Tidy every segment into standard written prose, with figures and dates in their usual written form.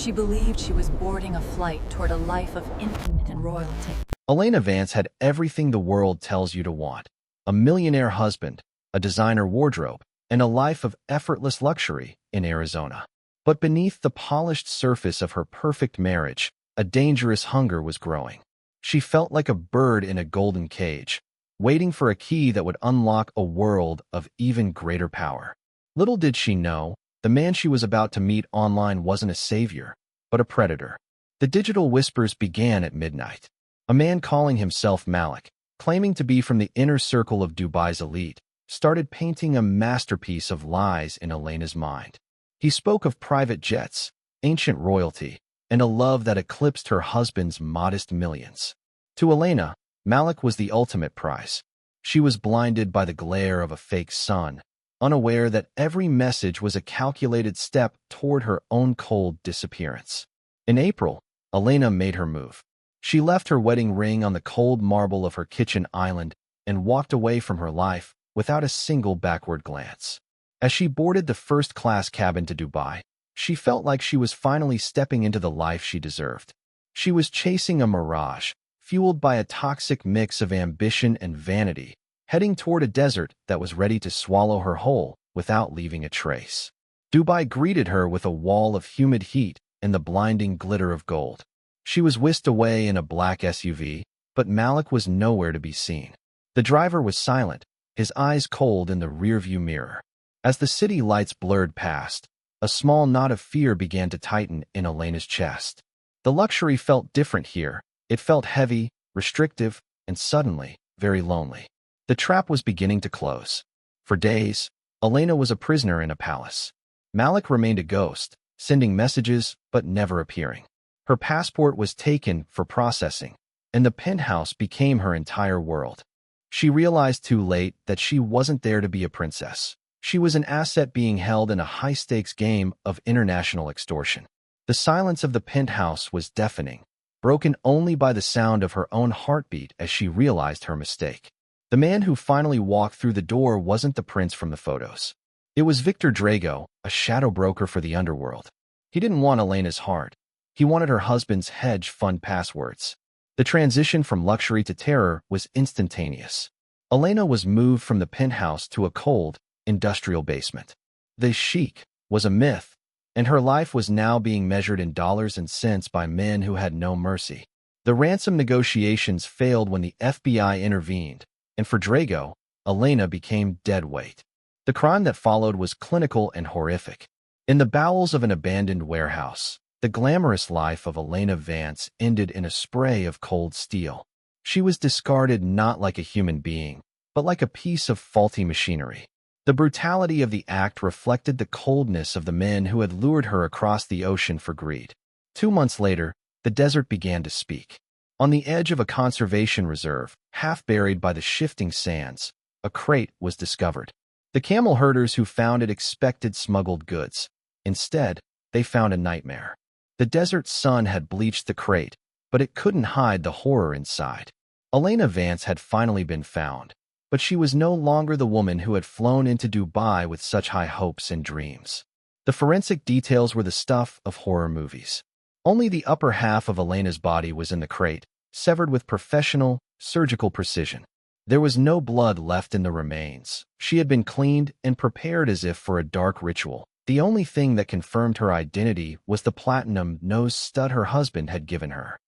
She believed she was boarding a flight toward a life of infamy and royalty. Elena Vance had everything the world tells you to want: a millionaire husband, a designer wardrobe, and a life of effortless luxury in Arizona. But beneath the polished surface of her perfect marriage, a dangerous hunger was growing. She felt like a bird in a golden cage, waiting for a key that would unlock a world of even greater power. Little did she know, the man she was about to meet online wasn't a savior, but a predator. The digital whispers began at midnight. A man calling himself Malik, claiming to be from the inner circle of Dubai's elite, started painting a masterpiece of lies in Elena's mind. He spoke of private jets, ancient royalty, and a love that eclipsed her husband's modest millions. To Elena, Malik was the ultimate prize. She was blinded by the glare of a fake sun, unaware that every message was a calculated step toward her own cold disappearance. In April, Elena made her move. She left her wedding ring on the cold marble of her kitchen island and walked away from her life without a single backward glance. As she boarded the first-class cabin to Dubai, she felt like she was finally stepping into the life she deserved. She was chasing a mirage, fueled by a toxic mix of ambition and vanity, heading toward a desert that was ready to swallow her whole without leaving a trace. Dubai greeted her with a wall of humid heat and the blinding glitter of gold. She was whisked away in a black SUV, but Malik was nowhere to be seen. The driver was silent, his eyes cold in the rearview mirror. As the city lights blurred past, a small knot of fear began to tighten in Elena's chest. The luxury felt different here. It felt heavy, restrictive, and suddenly, very lonely. The trap was beginning to close. For days, Elena was a prisoner in a palace. Malik remained a ghost, sending messages but never appearing. Her passport was taken for processing, and the penthouse became her entire world. She realized too late that she wasn't there to be a princess. She was an asset being held in a high-stakes game of international extortion. The silence of the penthouse was deafening, broken only by the sound of her own heartbeat as she realized her mistake. The man who finally walked through the door wasn't the prince from the photos. It was Victor Drago, a shadow broker for the underworld. He didn't want Elena's heart. He wanted her husband's hedge fund passwords. The transition from luxury to terror was instantaneous. Elena was moved from the penthouse to a cold, industrial basement. The Sheikh was a myth, and her life was now being measured in dollars and cents by men who had no mercy. The ransom negotiations failed when the FBI intervened, and for Drago, Elena became dead weight. The crime that followed was clinical and horrific. In the bowels of an abandoned warehouse, the glamorous life of Elena Vance ended in a spray of cold steel. She was discarded not like a human being, but like a piece of faulty machinery. The brutality of the act reflected the coldness of the men who had lured her across the ocean for greed. 2 months later, the desert began to speak. On the edge of a conservation reserve, half buried by the shifting sands, a crate was discovered. The camel herders who found it expected smuggled goods. Instead, they found a nightmare. The desert sun had bleached the crate, but it couldn't hide the horror inside. Elena Vance had finally been found, but she was no longer the woman who had flown into Dubai with such high hopes and dreams. The forensic details were the stuff of horror movies. Only the upper half of Elena's body was in the crate, severed with professional, surgical precision. There was no blood left in the remains. She had been cleaned and prepared as if for a dark ritual. The only thing that confirmed her identity was the platinum nose stud her husband had given her.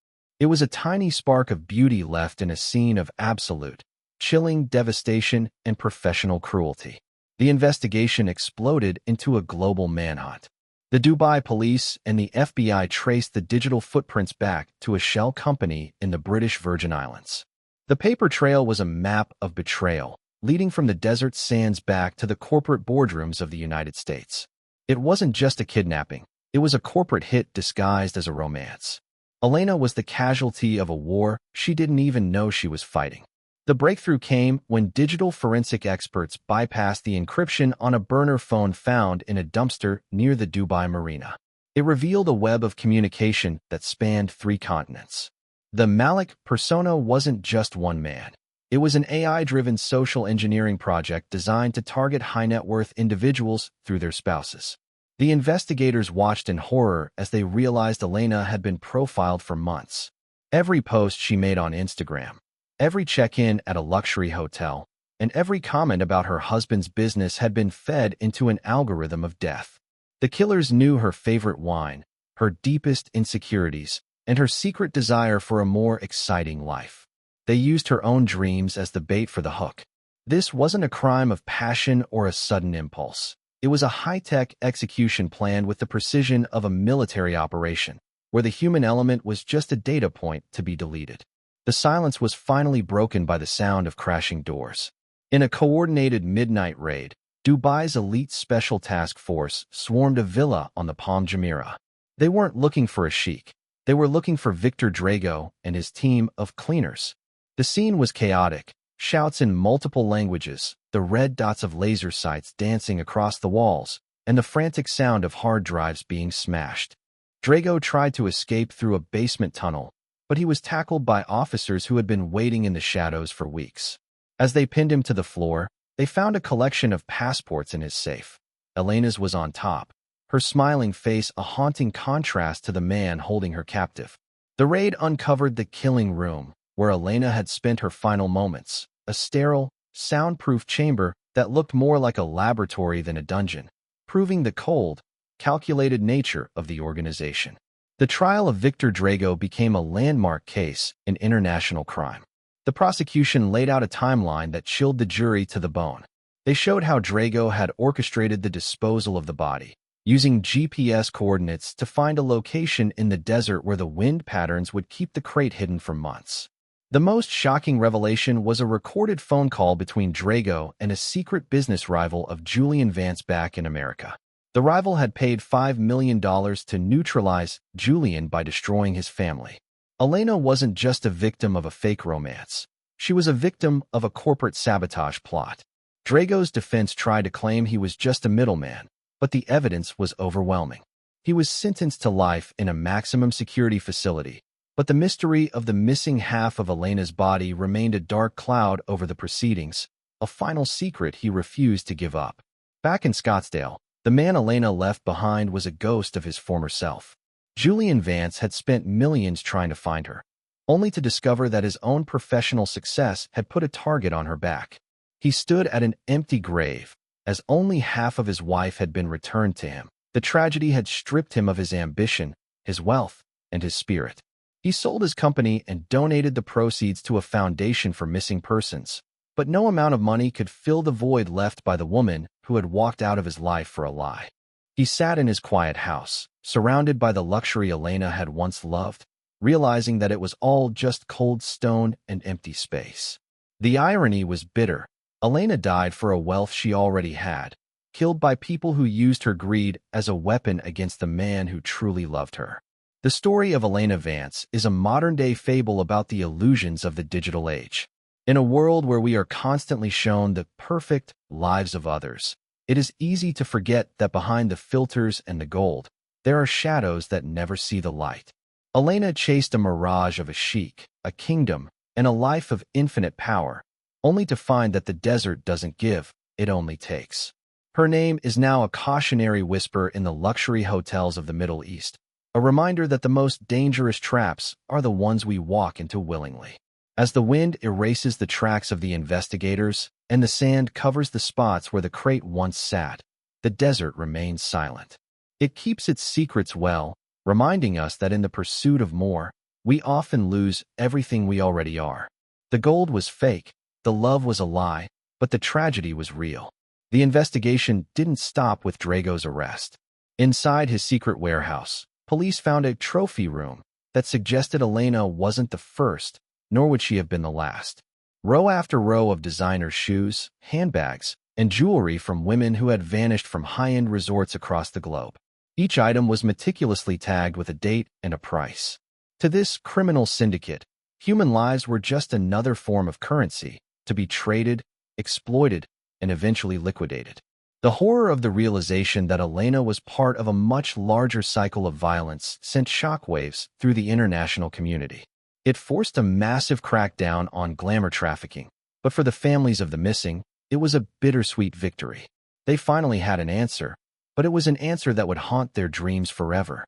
It was a tiny spark of beauty left in a scene of absolute, chilling devastation and professional cruelty. The investigation exploded into a global manhunt. The Dubai police and the FBI traced the digital footprints back to a shell company in the British Virgin Islands. The paper trail was a map of betrayal, leading from the desert sands back to the corporate boardrooms of the United States. It wasn't just a kidnapping. It was a corporate hit disguised as a romance. Elena was the casualty of a war she didn't even know she was fighting. The breakthrough came when digital forensic experts bypassed the encryption on a burner phone found in a dumpster near the Dubai marina. It revealed a web of communication that spanned 3 continents. The Malik persona wasn't just one man. It was an AI-driven social engineering project designed to target high-net-worth individuals through their spouses. The investigators watched in horror as they realized Elena had been profiled for months. Every post she made on Instagram, every check-in at a luxury hotel, and every comment about her husband's business had been fed into an algorithm of death. The killers knew her favorite wine, her deepest insecurities, and her secret desire for a more exciting life. They used her own dreams as the bait for the hook. This wasn't a crime of passion or a sudden impulse. It was a high-tech execution planned with the precision of a military operation, where the human element was just a data point to be deleted. The silence was finally broken by the sound of crashing doors. In a coordinated midnight raid, Dubai's elite special task force swarmed a villa on the Palm Jumeirah. They weren't looking for a sheikh. They were looking for Victor Drago and his team of cleaners. The scene was chaotic, shouts in multiple languages, the red dots of laser sights dancing across the walls, and the frantic sound of hard drives being smashed. Drago tried to escape through a basement tunnel, but he was tackled by officers who had been waiting in the shadows for weeks. As they pinned him to the floor, they found a collection of passports in his safe. Elena's was on top, her smiling face a haunting contrast to the man holding her captive. The raid uncovered the killing room, where Elena had spent her final moments, a sterile, soundproof chamber that looked more like a laboratory than a dungeon, proving the cold, calculated nature of the organization. The trial of Victor Drago became a landmark case in international crime. The prosecution laid out a timeline that chilled the jury to the bone. They showed how Drago had orchestrated the disposal of the body, using GPS coordinates to find a location in the desert where the wind patterns would keep the crate hidden for months. The most shocking revelation was a recorded phone call between Drago and a secret business rival of Elena Vance back in America. The rival had paid $5 million to neutralize Julian by destroying his family. Elena wasn't just a victim of a fake romance. She was a victim of a corporate sabotage plot. Drago's defense tried to claim he was just a middleman, but the evidence was overwhelming. He was sentenced to life in a maximum security facility, but the mystery of the missing half of Elena's body remained a dark cloud over the proceedings, a final secret he refused to give up. Back in Scottsdale, the man Elena left behind was a ghost of his former self. Elena Vance had spent millions trying to find her, only to discover that his own professional success had put a target on her back. He stood at an empty grave, as only half of his wife had been returned to him. The tragedy had stripped him of his ambition, his wealth, and his spirit. He sold his company and donated the proceeds to a foundation for missing persons, but no amount of money could fill the void left by the woman who had walked out of his life for a lie. He sat in his quiet house, surrounded by the luxury Elena had once loved, realizing that it was all just cold stone and empty space. The irony was bitter. Elena died for a wealth she already had, killed by people who used her greed as a weapon against the man who truly loved her. The story of Elena Vance is a modern-day fable about the illusions of the digital age. In a world where we are constantly shown the perfect lives of others, it is easy to forget that behind the filters and the gold, there are shadows that never see the light. Elena chased a mirage of a sheikh, a kingdom, and a life of infinite power, only to find that the desert doesn't give, it only takes. Her name is now a cautionary whisper in the luxury hotels of the Middle East, a reminder that the most dangerous traps are the ones we walk into willingly. As the wind erases the tracks of the investigators and the sand covers the spots where the crate once sat, the desert remains silent. It keeps its secrets well, reminding us that in the pursuit of more, we often lose everything we already are. The gold was fake, the love was a lie, but the tragedy was real. The investigation didn't stop with Drago's arrest. Inside his secret warehouse, police found a trophy room that suggested Elena wasn't the first, nor would she have been the last. Row after row of designer shoes, handbags, and jewelry from women who had vanished from high-end resorts across the globe. Each item was meticulously tagged with a date and a price. To this criminal syndicate, human lives were just another form of currency, to be traded, exploited, and eventually liquidated. The horror of the realization that Elena was part of a much larger cycle of violence sent shockwaves through the international community. It forced a massive crackdown on glamour trafficking, but for the families of the missing, it was a bittersweet victory. They finally had an answer, but it was an answer that would haunt their dreams forever.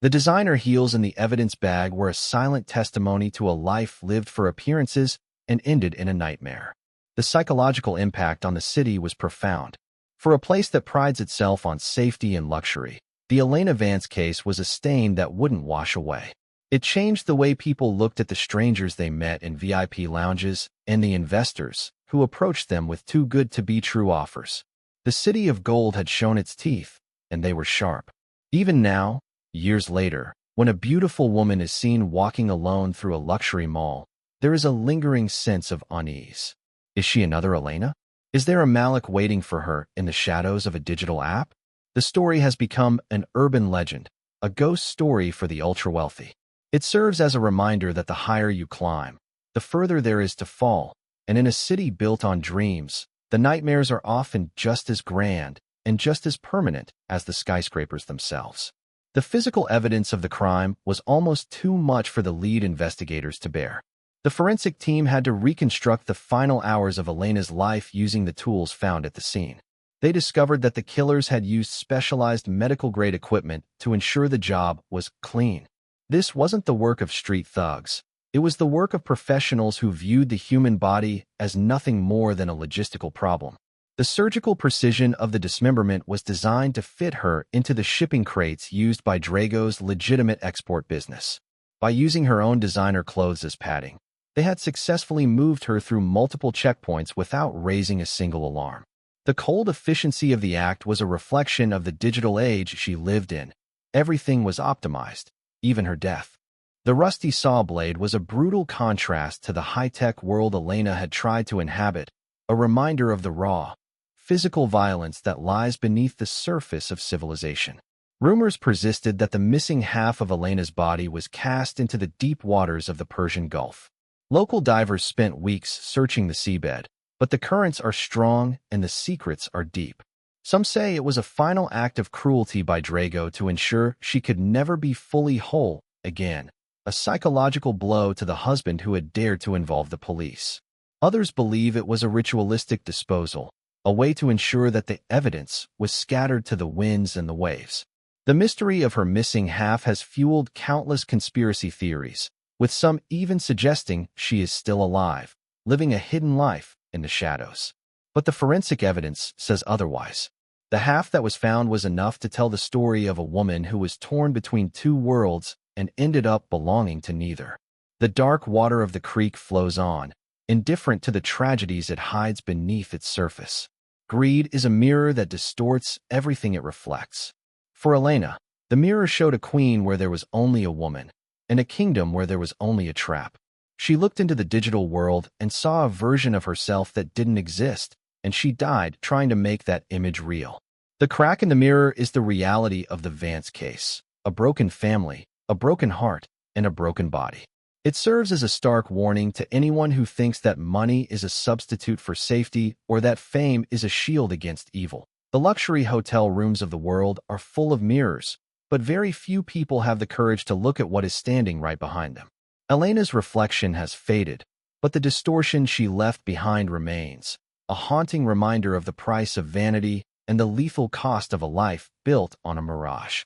The designer heels in the evidence bag were a silent testimony to a life lived for appearances and ended in a nightmare. The psychological impact on the city was profound. For a place that prides itself on safety and luxury, the Elena Vance case was a stain that wouldn't wash away. It changed the way people looked at the strangers they met in VIP lounges and the investors who approached them with too-good-to-be-true offers. The city of gold had shown its teeth, and they were sharp. Even now, years later, when a beautiful woman is seen walking alone through a luxury mall, there is a lingering sense of unease. Is she another Elena? Is there a Malik waiting for her in the shadows of a digital app? The story has become an urban legend, a ghost story for the ultra-wealthy. It serves as a reminder that the higher you climb, the further there is to fall, and in a city built on dreams, the nightmares are often just as grand and just as permanent as the skyscrapers themselves. The physical evidence of the crime was almost too much for the lead investigators to bear. The forensic team had to reconstruct the final hours of Elena's life using the tools found at the scene. They discovered that the killers had used specialized medical-grade equipment to ensure the job was clean. This wasn't the work of street thugs. It was the work of professionals who viewed the human body as nothing more than a logistical problem. The surgical precision of the dismemberment was designed to fit her into the shipping crates used by Drago's legitimate export business. By using her own designer clothes as padding, they had successfully moved her through multiple checkpoints without raising a single alarm. The cold efficiency of the act was a reflection of the digital age she lived in. Everything was optimized, even her death. The rusty saw blade was a brutal contrast to the high-tech world Elena had tried to inhabit, a reminder of the raw, physical violence that lies beneath the surface of civilization. Rumors persisted that the missing half of Elena's body was cast into the deep waters of the Persian Gulf. Local divers spent weeks searching the seabed, but the currents are strong and the secrets are deep. Some say it was a final act of cruelty by Drago to ensure she could never be fully whole again, a psychological blow to the husband who had dared to involve the police. Others believe it was a ritualistic disposal, a way to ensure that the evidence was scattered to the winds and the waves. The mystery of her missing half has fueled countless conspiracy theories, with some even suggesting she is still alive, living a hidden life in the shadows. But the forensic evidence says otherwise. The half that was found was enough to tell the story of a woman who was torn between two worlds and ended up belonging to neither. The dark water of the creek flows on, indifferent to the tragedies it hides beneath its surface. Greed is a mirror that distorts everything it reflects. For Elena, the mirror showed a queen where there was only a woman, and a kingdom where there was only a trap. She looked into the digital world and saw a version of herself that didn't exist, and she died trying to make that image real. The crack in the mirror is the reality of the Vance case: a broken family, a broken heart, and a broken body. It serves as a stark warning to anyone who thinks that money is a substitute for safety or that fame is a shield against evil. The luxury hotel rooms of the world are full of mirrors, but very few people have the courage to look at what is standing right behind them. Elena's reflection has faded, but the distortion she left behind remains, a haunting reminder of the price of vanity and the lethal cost of a life built on a mirage.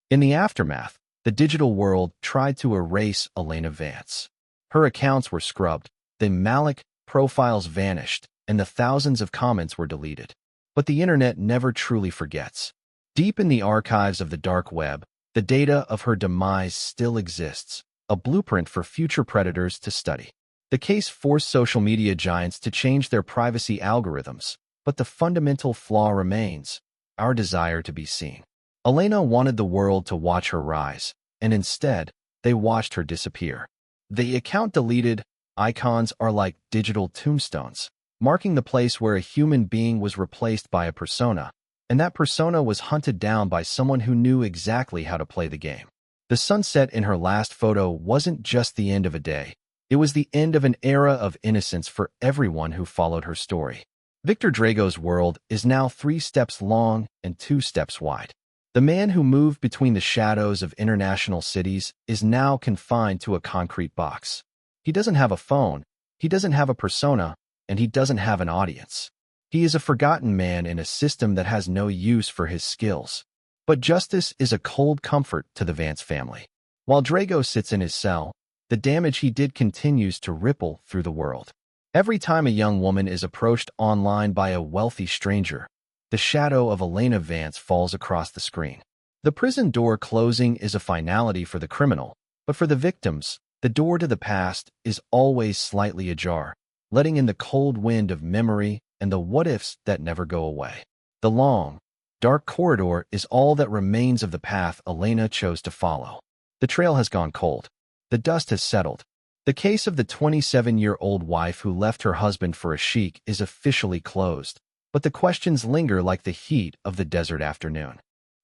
In the aftermath, the digital world tried to erase Elena Vance. Her accounts were scrubbed, the Malik profiles vanished, and the thousands of comments were deleted. But the internet never truly forgets. Deep in the archives of the dark web, the data of her demise still exists, a blueprint for future predators to study. The case forced social media giants to change their privacy algorithms, but the fundamental flaw remains: our desire to be seen. Elena wanted the world to watch her rise, and instead, they watched her disappear. The account deleted icons are like digital tombstones, marking the place where a human being was replaced by a persona, and that persona was hunted down by someone who knew exactly how to play the game. The sunset in her last photo wasn't just the end of a day. It was the end of an era of innocence for everyone who followed her story. Victor Drago's world is now 3 steps long and 2 steps wide. The man who moved between the shadows of international cities is now confined to a concrete box. He doesn't have a phone, he doesn't have a persona, and he doesn't have an audience. He is a forgotten man in a system that has no use for his skills. But justice is a cold comfort to the Vance family. While Drago sits in his cell, the damage he did continues to ripple through the world. Every time a young woman is approached online by a wealthy stranger, the shadow of Elena Vance falls across the screen. The prison door closing is a finality for the criminal, but for the victims, the door to the past is always slightly ajar, letting in the cold wind of memory and the what-ifs that never go away. The long, dark corridor is all that remains of the path Elena chose to follow. The trail has gone cold. The dust has settled. The case of the 27-year-old wife who left her husband for a sheikh is officially closed, but the questions linger like the heat of the desert afternoon.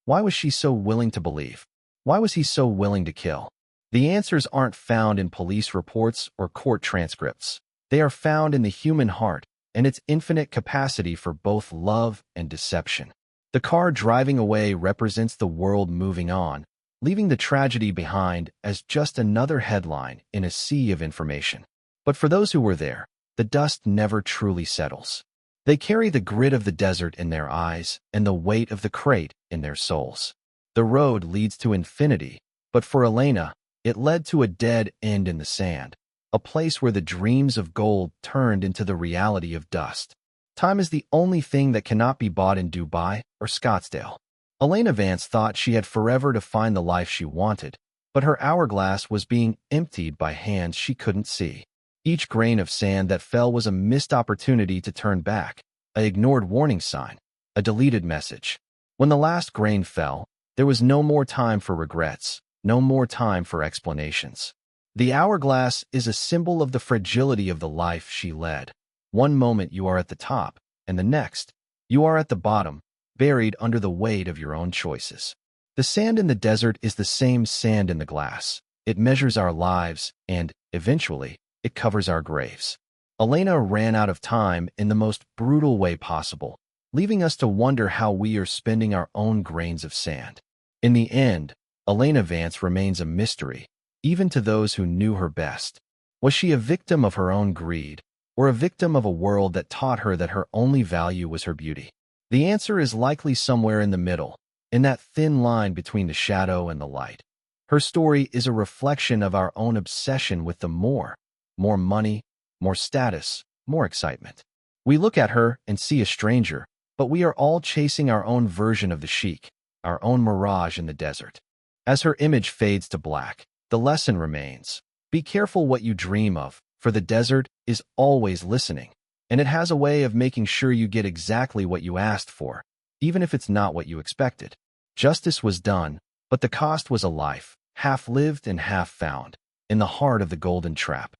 Why was she so willing to believe? Why was he so willing to kill? The answers aren't found in police reports or court transcripts. They are found in the human heart and its infinite capacity for both love and deception. The car driving away represents the world moving on, leaving the tragedy behind as just another headline in a sea of information. But for those who were there, the dust never truly settles. They carry the grit of the desert in their eyes and the weight of the crate in their souls. The road leads to infinity, but for Elena, it led to a dead end in the sand, a place where the dreams of gold turned into the reality of dust. Time is the only thing that cannot be bought in Dubai or Scottsdale. Elena Vance thought she had forever to find the life she wanted, but her hourglass was being emptied by hands she couldn't see. Each grain of sand that fell was a missed opportunity to turn back, an ignored warning sign, a deleted message. When the last grain fell, there was no more time for regrets, no more time for explanations. The hourglass is a symbol of the fragility of the life she led. One moment you are at the top, and the next, you are at the bottom, buried under the weight of your own choices. The sand in the desert is the same sand in the glass. It measures our lives, and, eventually, it covers our graves. Elena ran out of time in the most brutal way possible, leaving us to wonder how we are spending our own grains of sand. In the end, Elena Vance remains a mystery, even to those who knew her best. Was she a victim of her own greed, or a victim of a world that taught her that her only value was her beauty? The answer is likely somewhere in the middle, in that thin line between the shadow and the light. Her story is a reflection of our own obsession with the more money, more status, more excitement. We look at her and see a stranger, but we are all chasing our own version of the Sheikh, our own mirage in the desert. As her image fades to black, the lesson remains. Be careful what you dream of, for the desert is always listening, and it has a way of making sure you get exactly what you asked for, even if it's not what you expected. Justice was done, but the cost was a life, half lived and half found, in the heart of the golden trap.